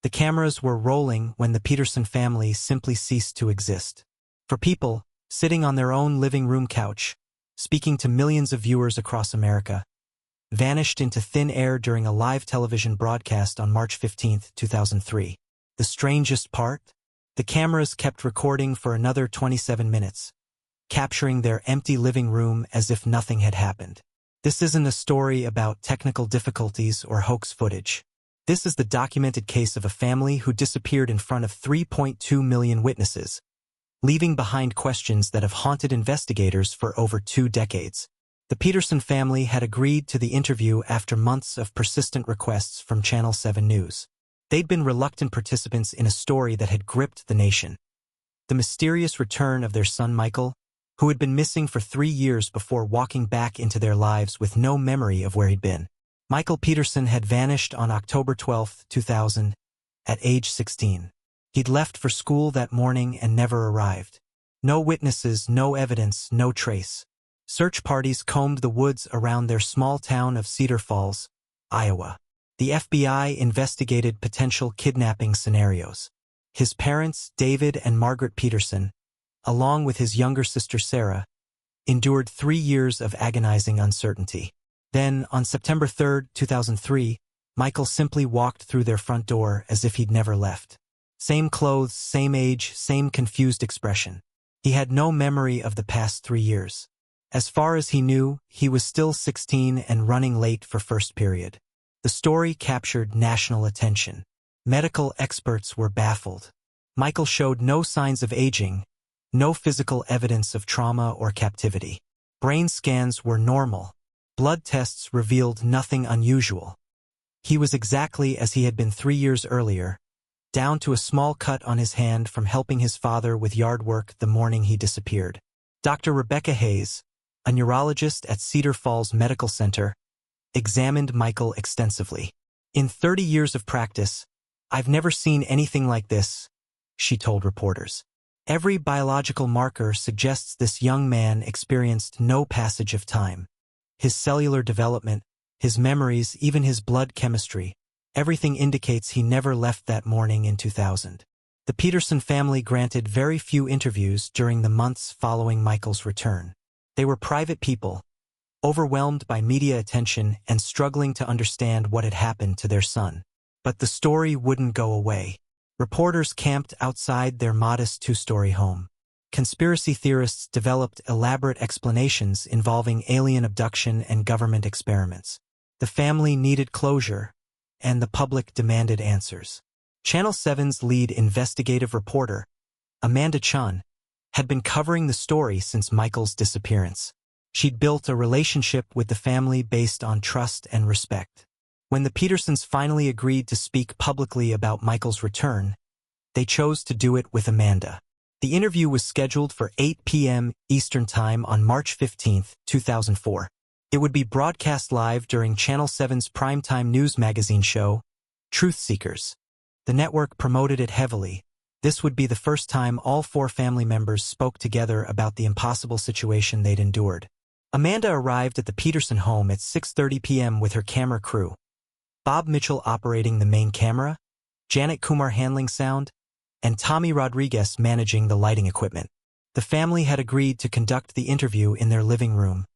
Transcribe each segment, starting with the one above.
The cameras were rolling when the Peterson family simply ceased to exist. For people, sitting on their own living room couch, speaking to millions of viewers across America, vanished into thin air during a live television broadcast on March 15, 2003. The strangest part? The cameras kept recording for another 27 minutes, capturing their empty living room as if nothing had happened. This isn't a story about technical difficulties or hoax footage. This is the documented case of a family who disappeared in front of 3.2 million witnesses, leaving behind questions that have haunted investigators for over 2 decades. The Peterson family had agreed to the interview after months of persistent requests from Channel 7 News. They'd been reluctant participants in a story that had gripped the nation. The mysterious return of their son Michael, who had been missing for 3 years before walking back into their lives with no memory of where he'd been. Michael Peterson had vanished on October 12, 2000, at age 16. He'd left for school that morning and never arrived. No witnesses, no evidence, no trace. Search parties combed the woods around their small town of Cedar Falls, Iowa. The FBI investigated potential kidnapping scenarios. His parents, David and Margaret Peterson, along with his younger sister Sarah, endured 3 years of agonizing uncertainty. Then, on September 3, 2003, Michael simply walked through their front door as if he'd never left. Same clothes, same age, same confused expression. He had no memory of the past 3 years. As far as he knew, he was still 16 and running late for first period. The story captured national attention. Medical experts were baffled. Michael showed no signs of aging, no physical evidence of trauma or captivity. Brain scans were normal. Blood tests revealed nothing unusual. He was exactly as he had been 3 years earlier, down to a small cut on his hand from helping his father with yard work the morning he disappeared. Dr. Rebecca Hayes, a neurologist at Cedar Falls Medical Center, examined Michael extensively. "In 30 years of practice, I've never seen anything like this," she told reporters. "Every biological marker suggests this young man experienced no passage of time. His cellular development, his memories, even his blood chemistry, everything indicates he never left that morning in 2000. The Peterson family granted very few interviews during the months following Michael's return. They were private people, overwhelmed by media attention and struggling to understand what had happened to their son. But the story wouldn't go away. Reporters camped outside their modest 2-story home. Conspiracy theorists developed elaborate explanations involving alien abduction and government experiments. The family needed closure, and the public demanded answers. Channel 7's lead investigative reporter, Amanda Chun, had been covering the story since Michael's disappearance. She'd built a relationship with the family based on trust and respect. When the Petersons finally agreed to speak publicly about Michael's return, they chose to do it with Amanda. The interview was scheduled for 8 p.m. Eastern Time on March 15, 2004. It would be broadcast live during Channel 7's primetime news magazine show, Truth Seekers. The network promoted it heavily. This would be the first time all 4 family members spoke together about the impossible situation they'd endured. Amanda arrived at the Peterson home at 6:30 p.m. with her camera crew. Bob Mitchell operating the main camera, Janet Kumar handling sound, and Tommy Rodriguez managing the lighting equipment. The family had agreed to conduct the interview in their living room,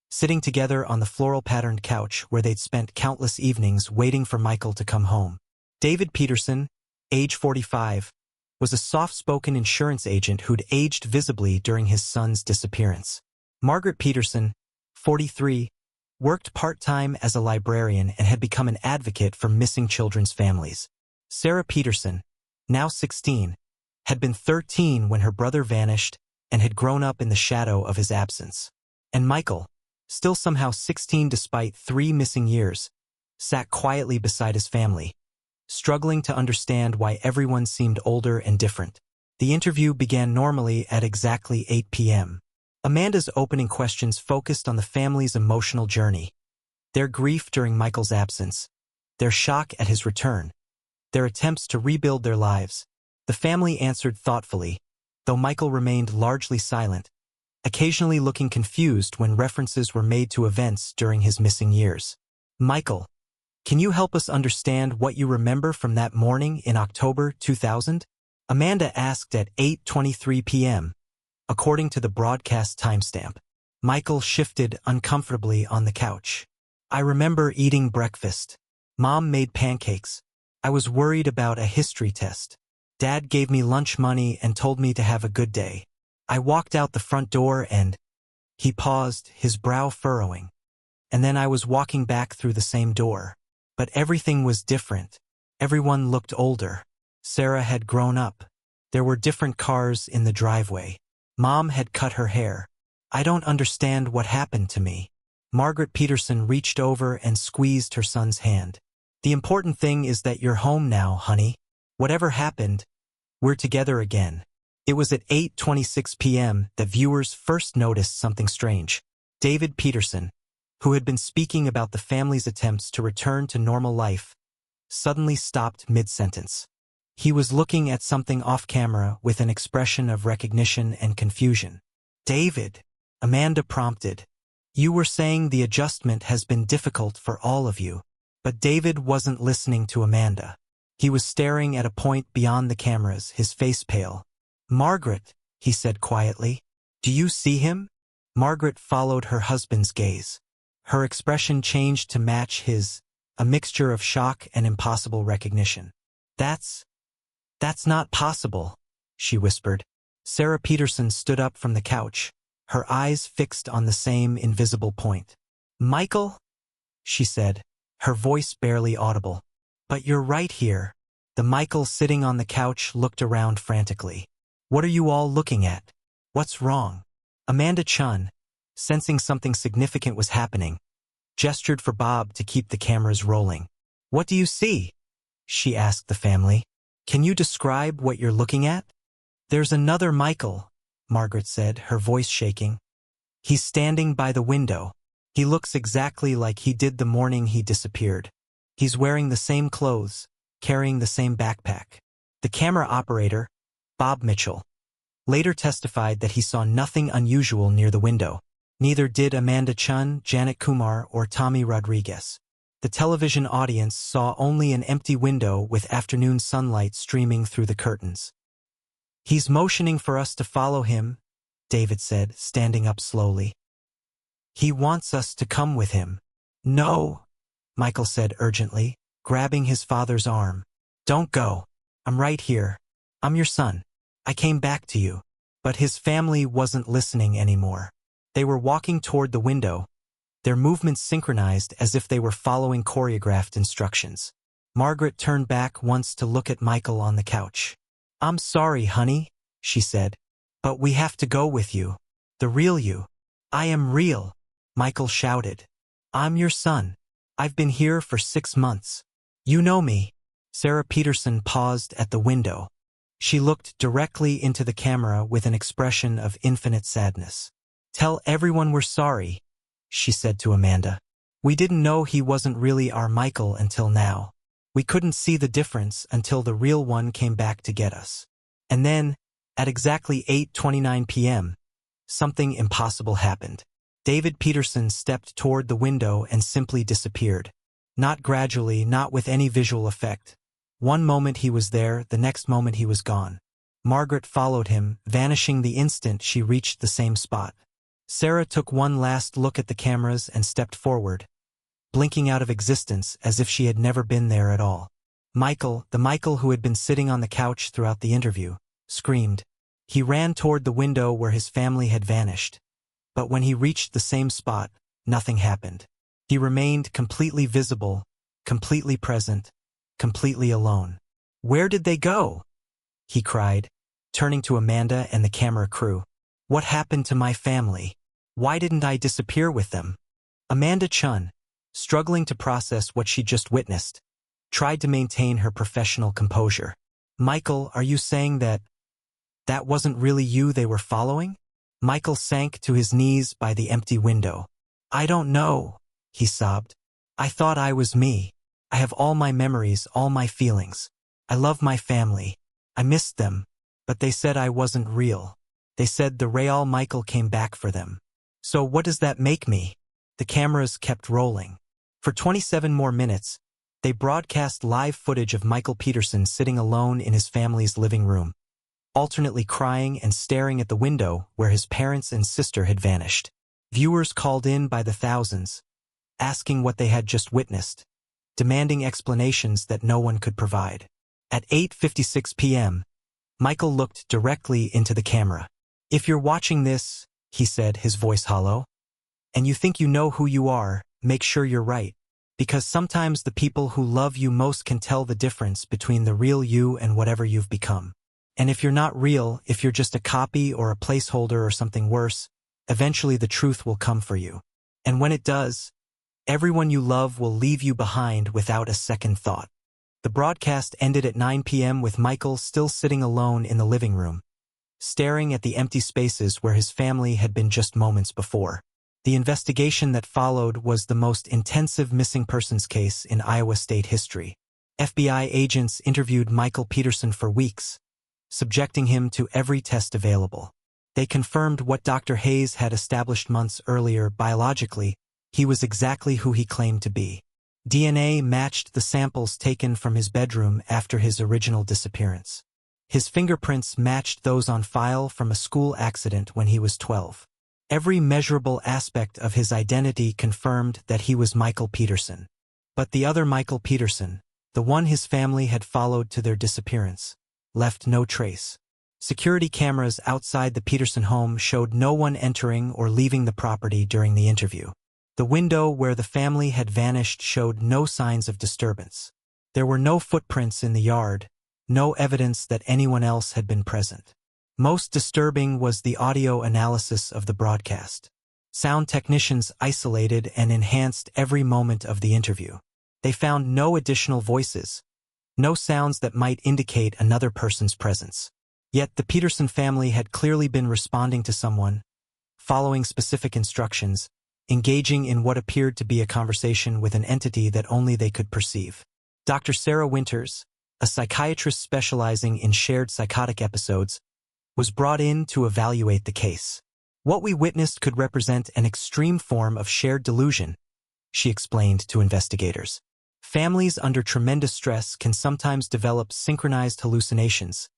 sitting together on the floral-patterned couch where they'd spent countless evenings waiting for Michael to come home. David Peterson, age 45, was a soft-spoken insurance agent who'd aged visibly during his son's disappearance. Margaret Peterson, 43, worked part-time as a librarian and had become an advocate for missing children's families. Sarah Peterson, now 16, had been 13 when her brother vanished and had grown up in the shadow of his absence. And Michael, still somehow 16 despite 3 missing years, sat quietly beside his family, struggling to understand why everyone seemed older and different. The interview began normally at exactly 8 p.m. Amanda's opening questions focused on the family's emotional journey, their grief during Michael's absence, their shock at his return, their attempts to rebuild their lives. The family answered thoughtfully, though Michael remained largely silent, occasionally looking confused when references were made to events during his missing years. "Michael," Can you help us understand what you remember from that morning in October 2000? Amanda asked at 8:23 p.m., according to the broadcast timestamp. Michael shifted uncomfortably on the couch. I remember eating breakfast. Mom made pancakes. I was worried about a history test. Dad gave me lunch money and told me to have a good day. I walked out the front door and... He paused, his brow furrowing. And then I was walking back through the same door. But everything was different. Everyone looked older. Sarah had grown up. There were different cars in the driveway. Mom had cut her hair. I don't understand what happened to me. Margaret Peterson reached over and squeezed her son's hand. The important thing is that you're home now, honey. Whatever happened, we're together again. It was at 8:26 p.m. that viewers first noticed something strange. David Peterson, who had been speaking about the family's attempts to return to normal life, suddenly stopped mid-sentence. He was looking at something off-camera with an expression of recognition and confusion. David, Amanda prompted. You were saying the adjustment has been difficult for all of you. But David wasn't listening to Amanda. He was staring at a point beyond the cameras, his face pale. Margaret, he said quietly. Do you see him? Margaret followed her husband's gaze. Her expression changed to match his, a mixture of shock and impossible recognition. That's not possible, she whispered. Sarah Peterson stood up from the couch, her eyes fixed on the same invisible point. Michael? She said, her voice barely audible. But you're right here. The Michael sitting on the couch looked around frantically. What are you all looking at? What's wrong? Amanda Chun, sensing something significant was happening, gestured for Bob to keep the cameras rolling. What do you see? She asked the family. Can you describe what you're looking at? There's another Michael, Margaret said, her voice shaking. He's standing by the window. He looks exactly like he did the morning he disappeared. He's wearing the same clothes, carrying the same backpack. The camera operator, Bob Mitchell, later testified that he saw nothing unusual near the window. Neither did Amanda Chun, Janet Kumar, or Tommy Rodriguez. The television audience saw only an empty window with afternoon sunlight streaming through the curtains. He's motioning for us to follow him, David said, standing up slowly. He wants us to come with him. No, Michael said urgently, grabbing his father's arm. Don't go. I'm right here. I'm your son. I came back to you. But his family wasn't listening anymore. They were walking toward the window, their movements synchronized as if they were following choreographed instructions. Margaret turned back once to look at Michael on the couch. I'm sorry, honey, she said, but we have to go with you. The real you. I am real, Michael shouted. I'm your son. I've been here for 6 months. You know me. Sarah Peterson paused at the window. She looked directly into the camera with an expression of infinite sadness. Tell everyone we're sorry, she said to Amanda. We didn't know he wasn't really our Michael until now. We couldn't see the difference until the real one came back to get us. And then, at exactly 8:29 p.m., something impossible happened. David Peterson stepped toward the window and simply disappeared. Not gradually, not with any visual effect. One moment he was there, the next moment he was gone. Margaret followed him, vanishing the instant she reached the same spot. Sarah took one last look at the cameras and stepped forward, blinking out of existence as if she had never been there at all. Michael, the Michael who had been sitting on the couch throughout the interview, screamed. He ran toward the window where his family had vanished. But when he reached the same spot, nothing happened. He remained completely visible, completely present, completely alone. Where did they go? He cried, turning to Amanda and the camera crew. What happened to my family? Why didn't I disappear with them? Amanda Chun, struggling to process what she just witnessed, tried to maintain her professional composure. Michael, are you saying that wasn't really you they were following? Michael sank to his knees by the empty window. I don't know, he sobbed. I thought I was me. I have all my memories, all my feelings. I love my family. I missed them, but they said I wasn't real. They said the real Michael came back for them. So what does that make me? The cameras kept rolling. For 27 more minutes, They broadcast live footage of Michael Peterson sitting alone in his family's living room, alternately crying and staring at the window where his parents and sister had vanished. Viewers called in by the thousands, asking what they had just witnessed, demanding explanations that no one could provide. At 8:56 p.m., Michael looked directly into the camera. "If you're watching this," he said, his voice hollow, "and you think you know who you are, make sure you're right. Because sometimes the people who love you most can tell the difference between the real you and whatever you've become. And if you're not real, if you're just a copy or a placeholder or something worse, eventually the truth will come for you. And when it does, everyone you love will leave you behind without a second thought." The broadcast ended at 9 p.m. with Michael still sitting alone in the living room, staring at the empty spaces where his family had been just moments before. The investigation that followed was the most intensive missing persons case in Iowa state history. FBI agents interviewed Michael Peterson for weeks, subjecting him to every test available. They confirmed what Dr. Hayes had established months earlier. Biologically, he was exactly who he claimed to be. DNA matched the samples taken from his bedroom after his original disappearance. His fingerprints matched those on file from a school accident when he was 12. Every measurable aspect of his identity confirmed that he was Michael Peterson. But the other Michael Peterson, the one his family had followed to their disappearance, left no trace. Security cameras outside the Peterson home showed no one entering or leaving the property during the interview. The window where the family had vanished showed no signs of disturbance. There were no footprints in the yard, no evidence that anyone else had been present. Most disturbing was the audio analysis of the broadcast. Sound technicians isolated and enhanced every moment of the interview. They found no additional voices, no sounds that might indicate another person's presence. Yet the Peterson family had clearly been responding to someone, following specific instructions, engaging in what appeared to be a conversation with an entity that only they could perceive. Dr. Sarah Winters, a psychiatrist specializing in shared psychotic episodes, was brought in to evaluate the case. "What we witnessed could represent an extreme form of shared delusion," she explained to investigators. "Families under tremendous stress can sometimes develop synchronized hallucinations,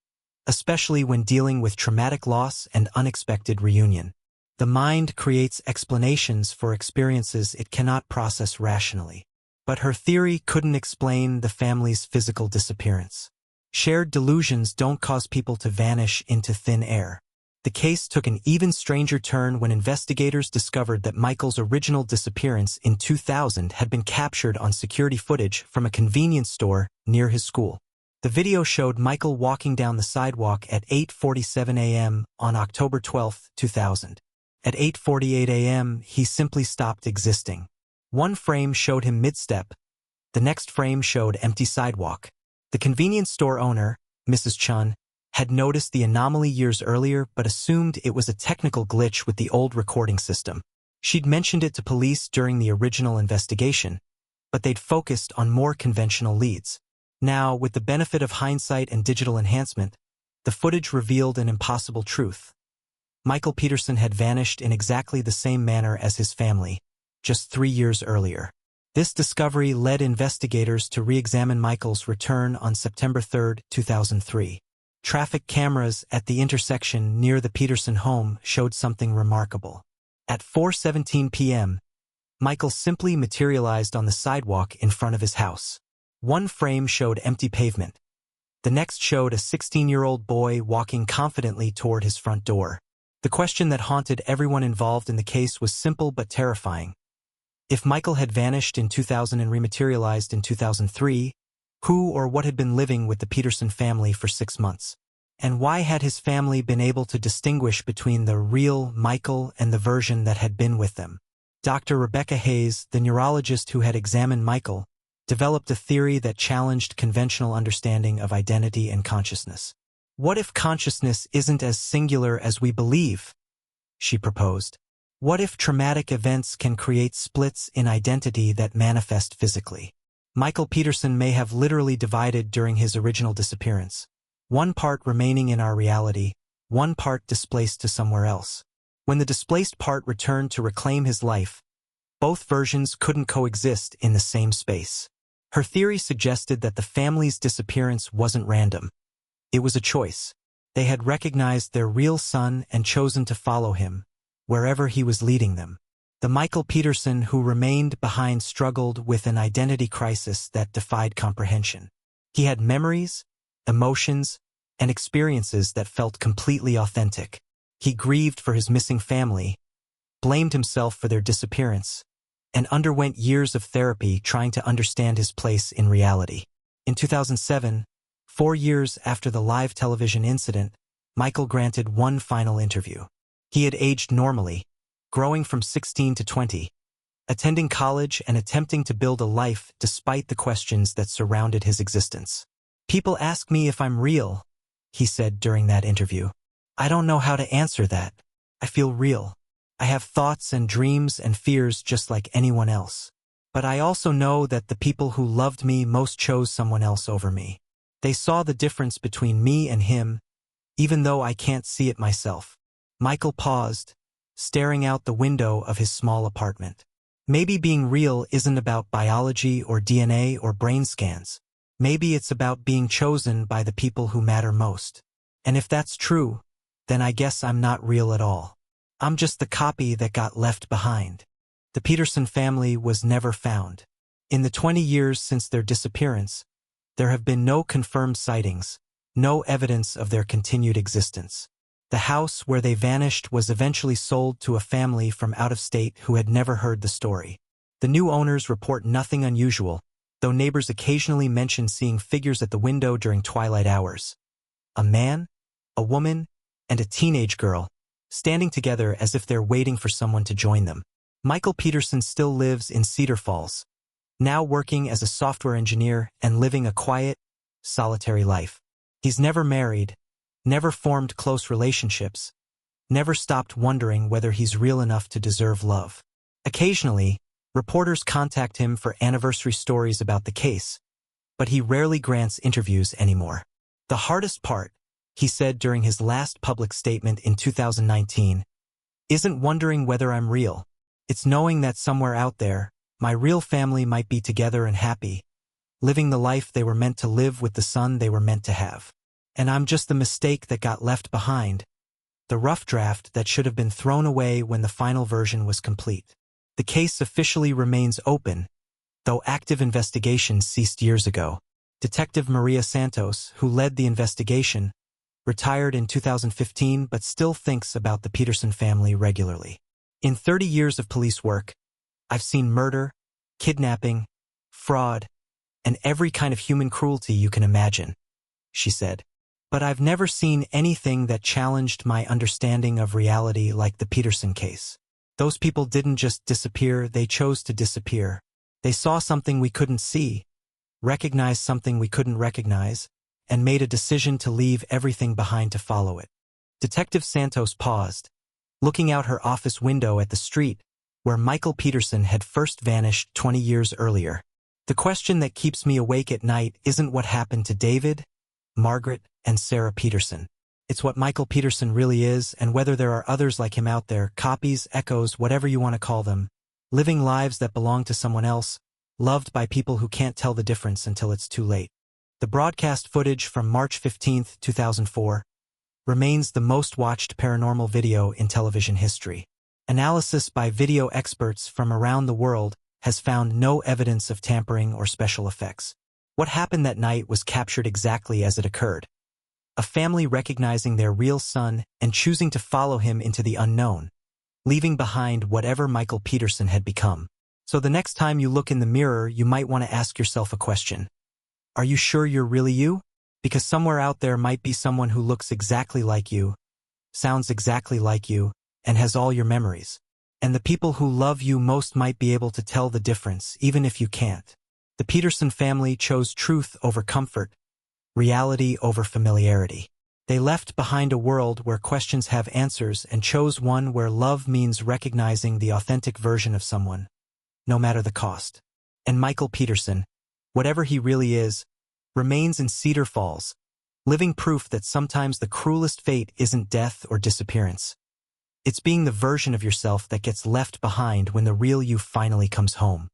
especially when dealing with traumatic loss and unexpected reunion. The mind creates explanations for experiences it cannot process rationally." But her theory couldn't explain the family's physical disappearance. Shared delusions don't cause people to vanish into thin air. The case took an even stranger turn when investigators discovered that Michael's original disappearance in 2000 had been captured on security footage from a convenience store near his school. The video showed Michael walking down the sidewalk at 8:47 a.m. on October 12, 2000. At 8:48 a.m., he simply stopped existing. One frame showed him mid-step. The next frame showed empty sidewalk. The convenience store owner, Mrs. Chun, had noticed the anomaly years earlier but assumed it was a technical glitch with the old recording system. She'd mentioned it to police during the original investigation, but they'd focused on more conventional leads. Now, with the benefit of hindsight and digital enhancement, the footage revealed an impossible truth. Michael Peterson had vanished in exactly the same manner as his family, just 3 years earlier. This discovery led investigators to re-examine Michael's return on September 3, 2003. Traffic cameras at the intersection near the Peterson home showed something remarkable. At 4:17 p.m., Michael simply materialized on the sidewalk in front of his house. One frame showed empty pavement. The next showed a 16-year-old boy walking confidently toward his front door. The question that haunted everyone involved in the case was simple but terrifying. If Michael had vanished in 2000 and rematerialized in 2003, who or what had been living with the Peterson family for 6 months? And why had his family been able to distinguish between the real Michael and the version that had been with them? Dr. Rebecca Hayes, the neurologist who had examined Michael, developed a theory that challenged conventional understanding of identity and consciousness. "What if consciousness isn't as singular as we believe?" she proposed. "What if traumatic events can create splits in identity that manifest physically? Michael Peterson may have literally divided during his original disappearance. One part remaining in our reality, one part displaced to somewhere else. When the displaced part returned to reclaim his life, both versions couldn't coexist in the same space." Her theory suggested that the family's disappearance wasn't random. It was a choice. They had recognized their real son and chosen to follow him, wherever he was leading them. The Michael Peterson who remained behind struggled with an identity crisis that defied comprehension. He had memories, emotions, and experiences that felt completely authentic. He grieved for his missing family, blamed himself for their disappearance, and underwent years of therapy trying to understand his place in reality. In 2007, 4 years after the live television incident, Michael granted one final interview. He had aged normally, growing from 16 to 20, attending college and attempting to build a life despite the questions that surrounded his existence. "People ask me if I'm real," he said during that interview. "I don't know how to answer that. I feel real. I have thoughts and dreams and fears just like anyone else. But I also know that the people who loved me most chose someone else over me. They saw the difference between me and him, even though I can't see it myself." Michael paused, staring out the window of his small apartment. Maybe being real isn't about biology or DNA or brain scans. Maybe it's about being chosen by the people who matter most. And if that's true, then I guess I'm not real at all. I'm just the copy that got left behind. The Peterson family was never found. In the 20 years since their disappearance, there have been no confirmed sightings, no evidence of their continued existence. The house where they vanished was eventually sold to a family from out of state who had never heard the story. The new owners report nothing unusual, though neighbors occasionally mention seeing figures at the window during twilight hours. A man, a woman, and a teenage girl, standing together as if they're waiting for someone to join them. Michael Peterson still lives in Cedar Falls, now working as a software engineer and living a quiet, solitary life. He's never married, never formed close relationships, never stopped wondering whether he's real enough to deserve love. Occasionally, reporters contact him for anniversary stories about the case, but he rarely grants interviews anymore. "The hardest part," he said during his last public statement in 2019, "isn't wondering whether I'm real. It's knowing that somewhere out there, my real family might be together and happy, living the life they were meant to live with the son they were meant to have. And I'm just the mistake that got left behind, the rough draft that should have been thrown away when the final version was complete." The case officially remains open, though active investigations ceased years ago. Detective Maria Santos, who led the investigation, retired in 2015 but still thinks about the Peterson family regularly. "In 30 years of police work, I've seen murder, kidnapping, fraud, and every kind of human cruelty you can imagine," she said. "But I've never seen anything that challenged my understanding of reality like the Peterson case. Those people didn't just disappear, they chose to disappear. They saw something we couldn't see, recognized something we couldn't recognize, and made a decision to leave everything behind to follow it." Detective Santos paused, looking out her office window at the street where Michael Peterson had first vanished 20 years earlier. "The question that keeps me awake at night isn't what happened to David, Margaret, and Sarah Peterson. It's what Michael Peterson really is and whether there are others like him out there, copies, echoes, whatever you want to call them, living lives that belong to someone else, loved by people who can't tell the difference until it's too late." The broadcast footage from March 15, 2004, remains the most watched paranormal video in television history. Analysis by video experts from around the world has found no evidence of tampering or special effects. What happened that night was captured exactly as it occurred. A family recognizing their real son and choosing to follow him into the unknown, leaving behind whatever Michael Peterson had become. So the next time you look in the mirror, you might want to ask yourself a question. Are you sure you're really you? Because somewhere out there might be someone who looks exactly like you, sounds exactly like you, and has all your memories. And the people who love you most might be able to tell the difference, even if you can't. The Peterson family chose truth over comfort, reality over familiarity. They left behind a world where questions have answers and chose one where love means recognizing the authentic version of someone, no matter the cost. And Michael Peterson, whatever he really is, remains in Cedar Falls, living proof that sometimes the cruelest fate isn't death or disappearance. It's being the version of yourself that gets left behind when the real you finally comes home.